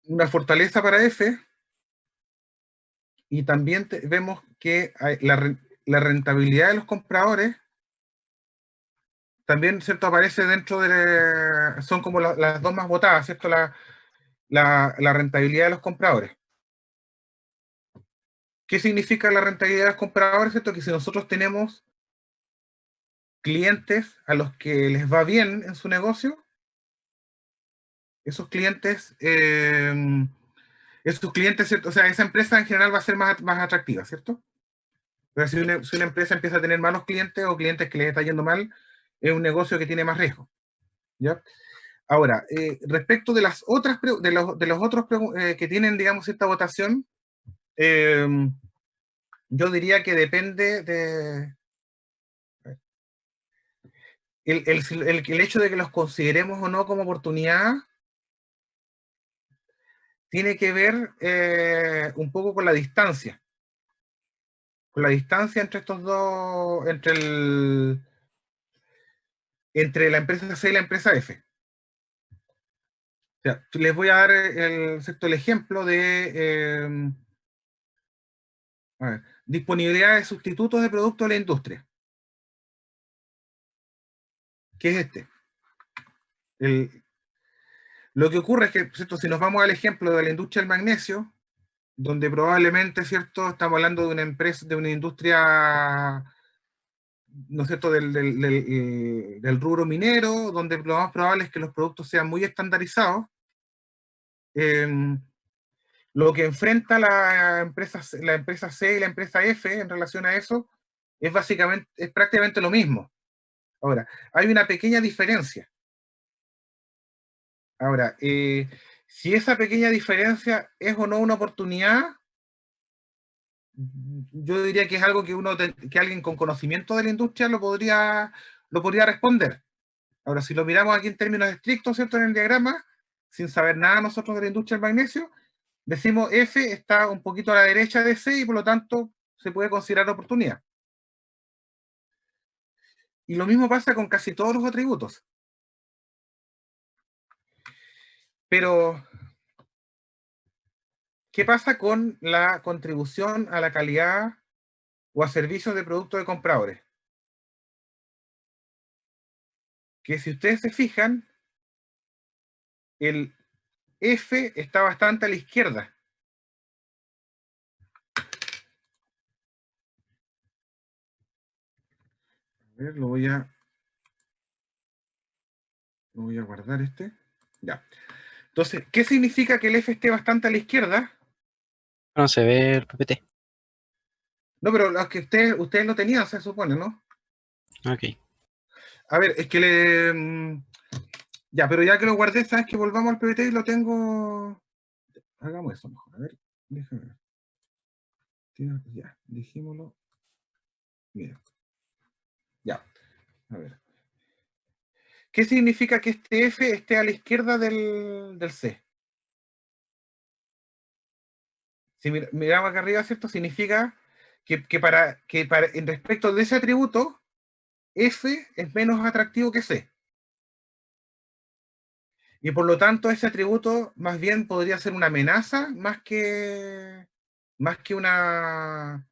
una fortaleza para F, y también vemos que la rentabilidad de los compradores también, ¿cierto? Aparece dentro de, son como las dos más votadas, ¿cierto? La rentabilidad de los compradores. ¿Qué significa la rentabilidad de los compradores? ¿Cierto? Que si nosotros tenemos clientes a los que les va bien en su negocio, esos clientes, ¿cierto? O sea, esa empresa en general va a ser más atractiva, ¿cierto? Pero si una empresa empieza a tener malos clientes o clientes que les está yendo mal, es un negocio que tiene más riesgo, ¿ya? Ahora, respecto de las otras, de los otros que tienen, digamos, esta votación, eh, yo diría que depende de el hecho de que los consideremos o no como oportunidad, tiene que ver un poco con la distancia entre estos dos, entre la empresa C y la empresa F. O sea, les voy a dar el ejemplo de a ver, disponibilidad de sustitutos de productos de la industria, que es este. Lo que ocurre es que, ¿cierto? Si nos vamos al ejemplo de la industria del magnesio, donde probablemente, ¿cierto? Estamos hablando de una empresa, de una industria, ¿no es cierto?, del rubro minero, donde lo más probable es que los productos sean muy estandarizados. Eh, lo que enfrenta la empresa C y la empresa F en relación a eso es prácticamente lo mismo. Ahora, hay una pequeña diferencia. Ahora, si esa pequeña diferencia es o no una oportunidad, yo diría que es algo que alguien con conocimiento de la industria lo podría responder. Ahora, si lo miramos aquí en términos estrictos, ¿cierto? En el diagrama, sin saber nada nosotros de la industria del magnesio, decimos F está un poquito a la derecha de C y por lo tanto se puede considerar oportunidad. Y lo mismo pasa con casi todos los atributos. Pero, ¿qué pasa con la contribución a la calidad o a servicios de productos de compradores? Que si ustedes se fijan, el F está bastante a la izquierda. A ver, lo voy a guardar este. Ya. Entonces, ¿qué significa que el F esté bastante a la izquierda? No se ve el PPT. No, pero los que ustedes lo tenían, se supone, ¿no? Ok. A ver, es que ya, pero ya que lo guardé, ¿sabes? Que volvamos al PPT y lo tengo. Hagamos eso mejor. A ver, déjame ver. Ya, dijimoslo. Mira, ya. A ver. ¿Qué significa que este F esté a la izquierda del C? Si miramos acá arriba, ¿cierto? Significa que en respecto de ese atributo, F es menos atractivo que C. Y por lo tanto, ese atributo más bien podría ser una amenaza más que una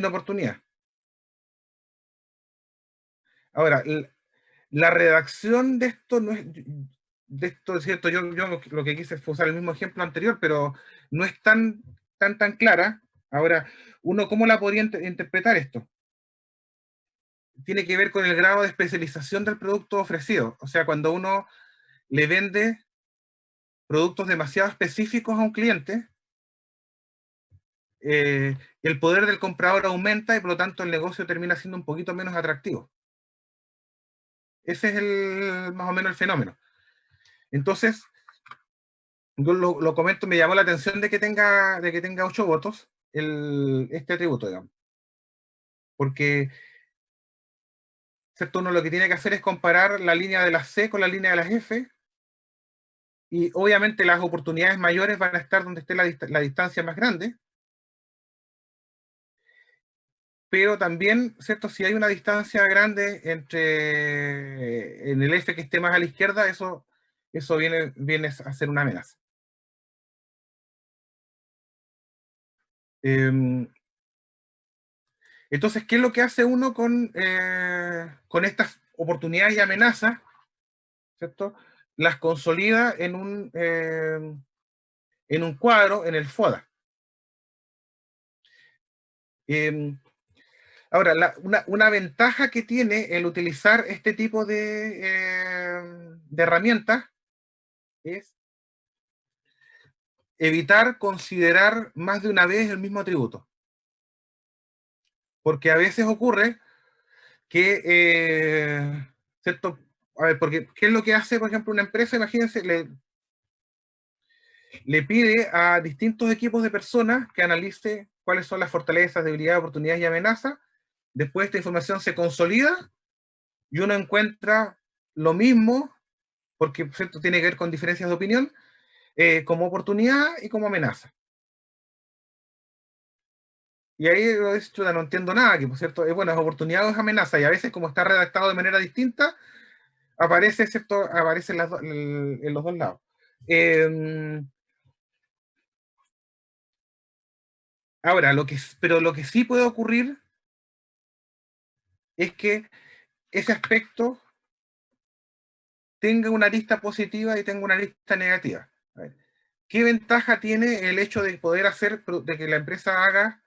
oportunidad. Ahora, la redacción de esto no es. De esto es cierto, yo lo que quise fue usar el mismo ejemplo anterior, pero no es tan clara. Ahora, uno, ¿cómo la podría interpretar esto? Tiene que ver con el grado de especialización del producto ofrecido. O sea, cuando uno le vende productos demasiado específicos a un cliente, el poder del comprador aumenta y por lo tanto el negocio termina siendo un poquito menos atractivo. Ese es más o menos el fenómeno. Entonces, yo lo comento, me llamó la atención de que tenga 8 votos este atributo, digamos. Porque, ¿cierto? Uno lo que tiene que hacer es comparar la línea de las C con la línea de las F, y obviamente las oportunidades mayores van a estar donde esté la distancia más grande, pero también, ¿cierto? Si hay una distancia grande en el F que esté más a la izquierda, eso viene a ser una amenaza. Entonces, ¿qué es lo que hace uno con estas oportunidades y amenazas? ¿Cierto? Las consolida en un cuadro, en el FODA. Ahora, una ventaja que tiene el utilizar este tipo de herramientas es evitar considerar más de una vez el mismo atributo. Porque a veces ocurre que, ¿cierto? A ver, porque ¿qué es lo que hace, por ejemplo, una empresa? Imagínense, le pide a distintos equipos de personas que analice cuáles son las fortalezas, debilidades, oportunidades y amenazas. Después esta información se consolida y uno encuentra lo mismo, porque ¿cierto? Tiene que ver con diferencias de opinión, como oportunidad y como amenaza. Y ahí lo dice, chuta, no entiendo nada, que por cierto, bueno, es oportunidad o es amenaza, y a veces como está redactado de manera distinta, aparece, ¿cierto? Aparece en los dos lados. Ahora, pero lo que sí puede ocurrir es que ese aspecto tenga una lista positiva y tenga una lista negativa. A ver, ¿qué ventaja tiene el hecho de poder hacer, de que la empresa haga,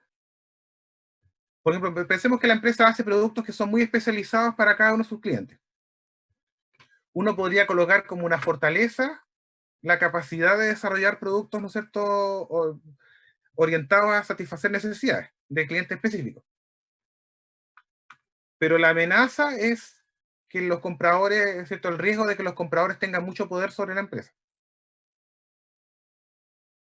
por ejemplo, pensemos que la empresa hace productos que son muy especializados para cada uno de sus clientes? Uno podría colocar como una fortaleza la capacidad de desarrollar productos, ¿no es cierto?, orientados a satisfacer necesidades de clientes específicos. Pero la amenaza es que los compradores, ¿cierto?, el riesgo de que los compradores tengan mucho poder sobre la empresa.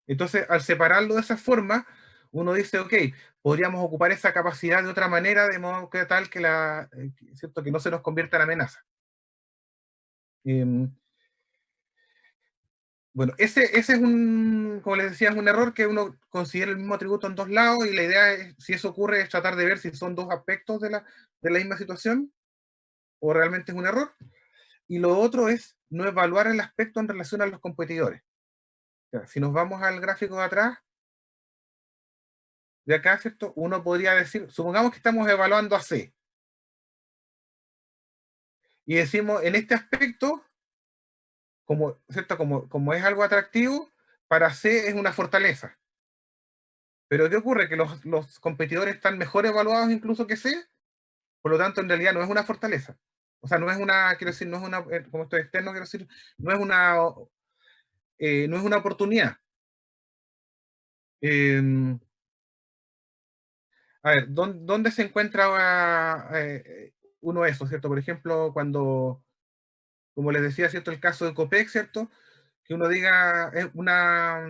Entonces, al separarlo de esa forma, uno dice, ok, podríamos ocupar esa capacidad de otra manera, de modo que tal que, ¿cierto?, que no se nos convierta en amenaza. Bueno, ese es como les decía, es un error que uno considera el mismo atributo en dos lados, y la idea es, si eso ocurre, es tratar de ver si son dos aspectos de la misma situación o realmente es un error. Y lo otro es no evaluar el aspecto en relación a los competidores. O sea, si nos vamos al gráfico de atrás, de acá, ¿cierto? Uno podría decir, supongamos que estamos evaluando a C, y decimos, en este aspecto, como, ¿cierto? Como es algo atractivo, para C es una fortaleza. Pero ¿qué ocurre? Que los competidores están mejor evaluados incluso que C, por lo tanto, en realidad no es una fortaleza. O sea, no es una, quiero decir, no es una, como esto es externo, quiero decir, no es una, no es una oportunidad. Eh, a ver, ¿dónde se encuentra uno eso, ¿cierto? Por ejemplo, cuando, como les decía, ¿cierto? El caso de Copec, ¿cierto? Que uno diga, es una,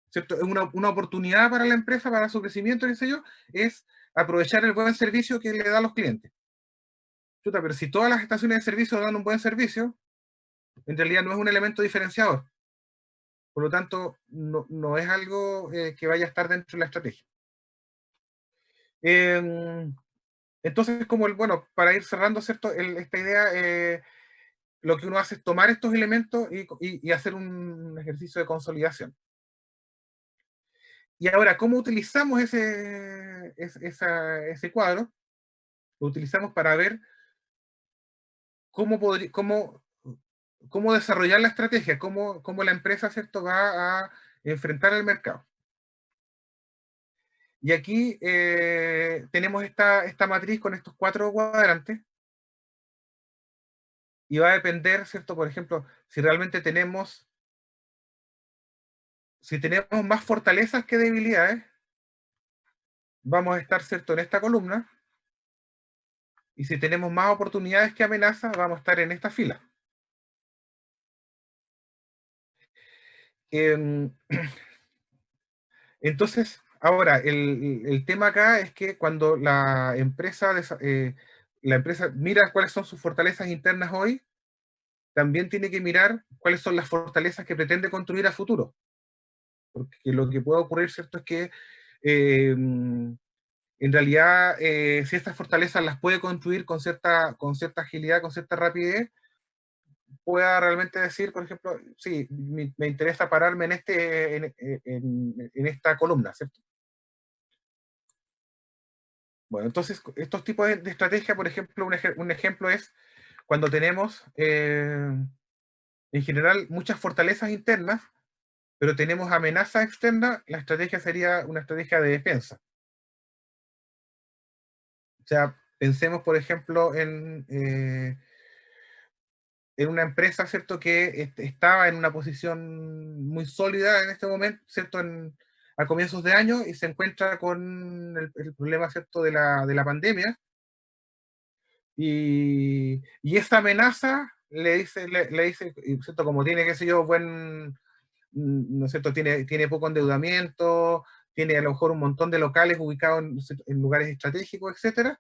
¿cierto? Es una oportunidad para la empresa, para su crecimiento, qué sé yo, es aprovechar el buen servicio que le da a los clientes. Chuta, pero si todas las estaciones de servicio dan un buen servicio, en realidad no es un elemento diferenciador. Por lo tanto, no es algo que vaya a estar dentro de la estrategia. Entonces, bueno, para ir cerrando, ¿cierto? Esta idea, lo que uno hace es tomar estos elementos y hacer un ejercicio de consolidación. Y ahora, ¿cómo utilizamos ese cuadro? Lo utilizamos para ver cómo desarrollar la estrategia, cómo la empresa, ¿cierto?, va a enfrentar el mercado. Y aquí tenemos esta matriz con estos 4 cuadrantes, y va a depender, ¿cierto? Por ejemplo, si realmente si tenemos más fortalezas que debilidades, vamos a estar, ¿cierto?, en esta columna, y si tenemos más oportunidades que amenazas, vamos a estar en esta fila. Entonces, ahora, el tema acá es que cuando la empresa mira cuáles son sus fortalezas internas hoy, también tiene que mirar cuáles son las fortalezas que pretende construir a futuro. Porque lo que puede ocurrir, ¿cierto?, es que en realidad, si estas fortalezas las puede construir con cierta agilidad, con cierta rapidez, pueda realmente decir, por ejemplo, sí, me interesa pararme en esta columna, ¿cierto? Bueno, entonces, estos tipos de estrategia, por ejemplo, un ejemplo es cuando tenemos, en general, muchas fortalezas internas, pero tenemos amenazas externas, la estrategia sería una estrategia de defensa. O sea, pensemos, por ejemplo, en una empresa, ¿cierto?, que estaba en una posición muy sólida en este momento, ¿cierto?, a comienzos de año, y se encuentra con el problema, ¿cierto?, de la pandemia, y esta amenaza le dice, ¿cierto?, como tiene, qué sé yo, ¿no es cierto?, tiene poco endeudamiento, tiene a lo mejor un montón de locales ubicados en lugares estratégicos, etcétera.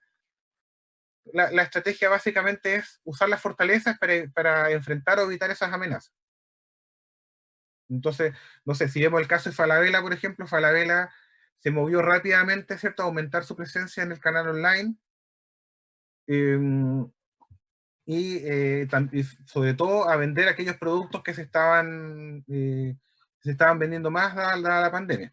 La estrategia básicamente es usar las fortalezas para enfrentar o evitar esas amenazas. Entonces, no sé, si vemos el caso de Falabella, por ejemplo, Falabella se movió rápidamente, ¿cierto?, a aumentar su presencia en el canal online, eh, y sobre todo a vender aquellos productos que se estaban vendiendo más dada la pandemia.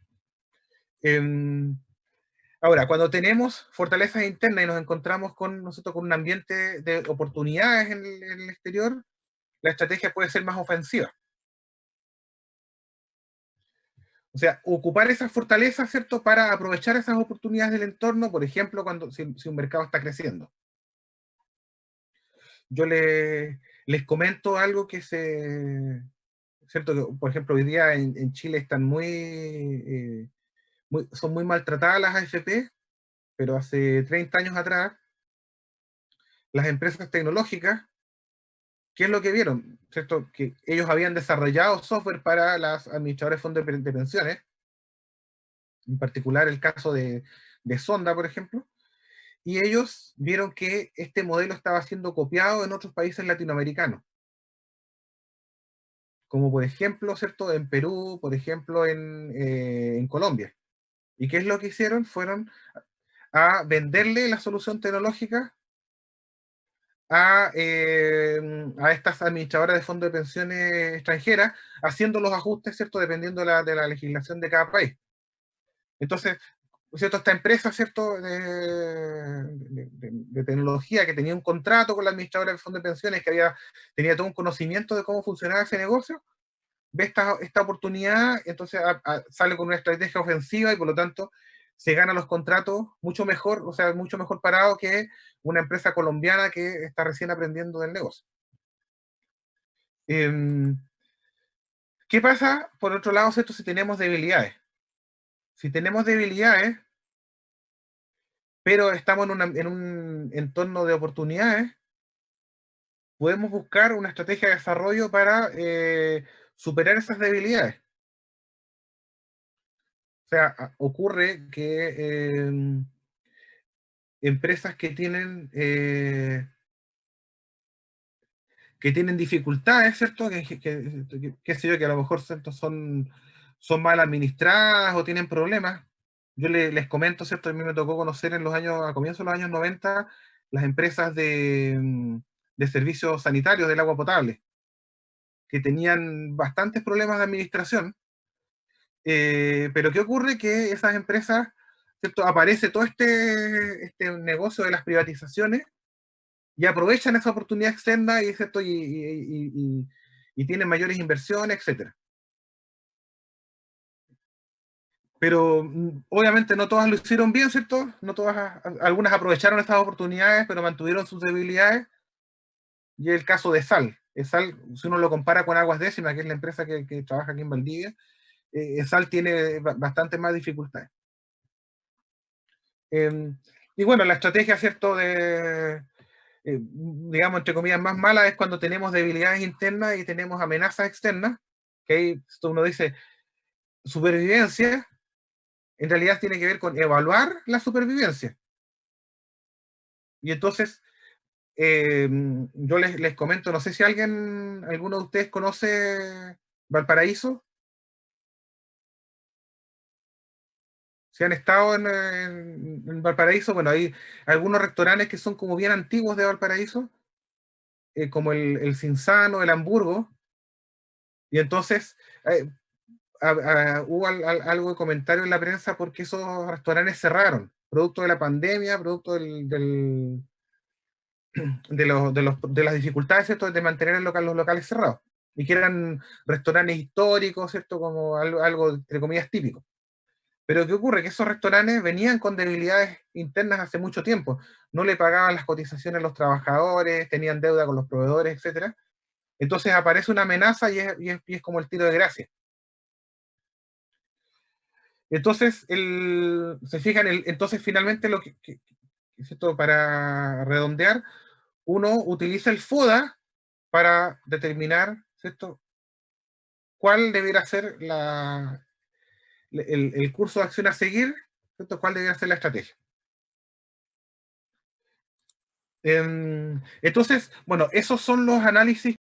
Ahora, cuando tenemos fortalezas internas y nos encontramos con, nosotros, con un ambiente de oportunidades en el exterior, la estrategia puede ser más ofensiva. O sea, ocupar esas fortalezas, ¿cierto?, para aprovechar esas oportunidades del entorno, por ejemplo, si un mercado está creciendo. Yo les comento algo ¿cierto? Que, por ejemplo, hoy día en Chile están son muy maltratadas las AFP, pero hace 30 años atrás, las empresas tecnológicas, ¿qué es lo que vieron? ¿Cierto? Que ellos habían desarrollado software para las administradoras de fondos de pensiones, en particular el caso de Sonda, por ejemplo, y ellos vieron que este modelo estaba siendo copiado en otros países latinoamericanos, como por ejemplo, ¿cierto?, en Perú, por ejemplo, en Colombia. ¿Y qué es lo que hicieron? Fueron a venderle la solución tecnológica a estas administradoras de fondos de pensiones extranjeras, haciendo los ajustes, ¿cierto?, dependiendo de la legislación de cada país. Entonces, ¿cierto?, esta empresa, ¿cierto?, de tecnología, que tenía un contrato con la administradora del fondo de pensiones, que tenía todo un conocimiento de cómo funcionaba ese negocio, ve esta oportunidad, entonces sale con una estrategia ofensiva, y por lo tanto se gana los contratos mucho mejor, o sea, mucho mejor parado que una empresa colombiana que está recién aprendiendo del negocio. Em, ¿Qué pasa, por otro lado, ¿cierto?, si tenemos debilidades? Si tenemos debilidades, pero estamos en un entorno de oportunidades, podemos buscar una estrategia de desarrollo para superar esas debilidades. O sea, ocurre que empresas que tienen dificultades, ¿cierto? Qué sé yo, que a lo mejor, ¿cierto?, son mal administradas o tienen problemas. Yo les comento, ¿cierto? A mí me tocó conocer a comienzos de los años 90, las empresas de servicios sanitarios del agua potable, que tenían bastantes problemas de administración. Pero ¿qué ocurre? Que esas empresas, ¿cierto?, aparece todo este negocio de las privatizaciones, y aprovechan esa oportunidad externa, ¿cierto?, y tienen mayores inversiones, etcétera. Pero obviamente no todas lo hicieron bien, ¿cierto? No todas, algunas aprovecharon estas oportunidades, pero mantuvieron sus debilidades. Y el caso de Sal, si uno lo compara con Aguas Décimas, que es la empresa que trabaja aquí en Valdivia, Sal tiene bastante más dificultades. Y bueno, la estrategia, ¿cierto?, digamos, entre comillas, más mala es cuando tenemos debilidades internas y tenemos amenazas externas, que ahí uno dice supervivencia, en realidad tiene que ver con evaluar la supervivencia. Y entonces, yo les comento, no sé si alguno de ustedes conoce Valparaíso, si han estado en Valparaíso. Bueno, hay algunos restaurantes que son como bien antiguos de Valparaíso, como el Cinzano, el Hamburgo, y entonces hubo algo de comentario en la prensa porque esos restaurantes cerraron. producto de la pandemia, producto de las dificultades, ¿cierto?, de mantener los locales cerrados, y que eran restaurantes históricos, ¿cierto?, como algo entre comillas típico. Pero ¿qué ocurre? Que esos restaurantes venían con debilidades internas hace mucho tiempo. No le pagaban las cotizaciones a los trabajadores, tenían deuda con los proveedores, etc. Entonces aparece una amenaza y es como el tiro de gracia. Entonces, se fijan, entonces finalmente ¿cierto?, para redondear, uno utiliza el FODA para determinar, ¿cierto?, cuál debiera ser el curso de acción a seguir, ¿cierto?, cuál debiera ser la estrategia. Entonces, bueno, esos son los análisis